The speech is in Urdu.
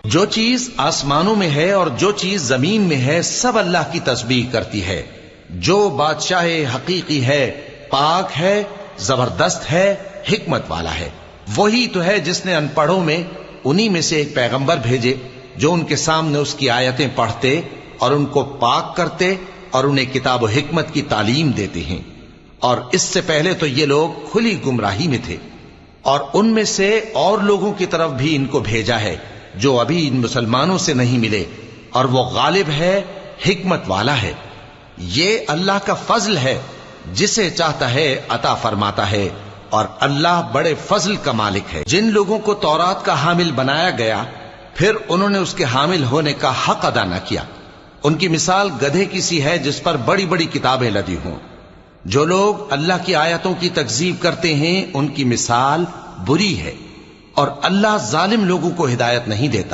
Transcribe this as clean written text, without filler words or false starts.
جو چیز آسمانوں میں ہے اور جو چیز زمین میں ہے سب اللہ کی تسبیح کرتی ہے. جو بادشاہ حقیقی ہے پاک ہے، زبردست ہے، حکمت والا ہے. وہی تو ہے جس نے ان پڑھوں میں انہی میں سے ایک پیغمبر بھیجے جو ان کے سامنے اس کی آیتیں پڑھتے اور ان کو پاک کرتے اور انہیں کتاب و حکمت کی تعلیم دیتے ہیں. اور اس سے پہلے تو یہ لوگ کھلی گمراہی میں تھے، اور ان میں سے اور لوگوں کی طرف بھی ان کو بھیجا ہے جو ابھی ان مسلمانوں سے نہیں ملے، اور وہ غالب ہے، حکمت والا ہے. یہ اللہ کا فضل ہے، جسے چاہتا ہے عطا فرماتا ہے، اور اللہ بڑے فضل کا مالک ہے. جن لوگوں کو تورات کا حامل بنایا گیا پھر انہوں نے اس کے حامل ہونے کا حق ادا نہ کیا، ان کی مثال گدھے کی سی ہے جس پر بڑی بڑی کتابیں لدی ہوں. جو لوگ اللہ کی آیتوں کی تکذیب کرتے ہیں ان کی مثال بری ہے، اور اللہ ظالم لوگوں کو ہدایت نہیں دیتا.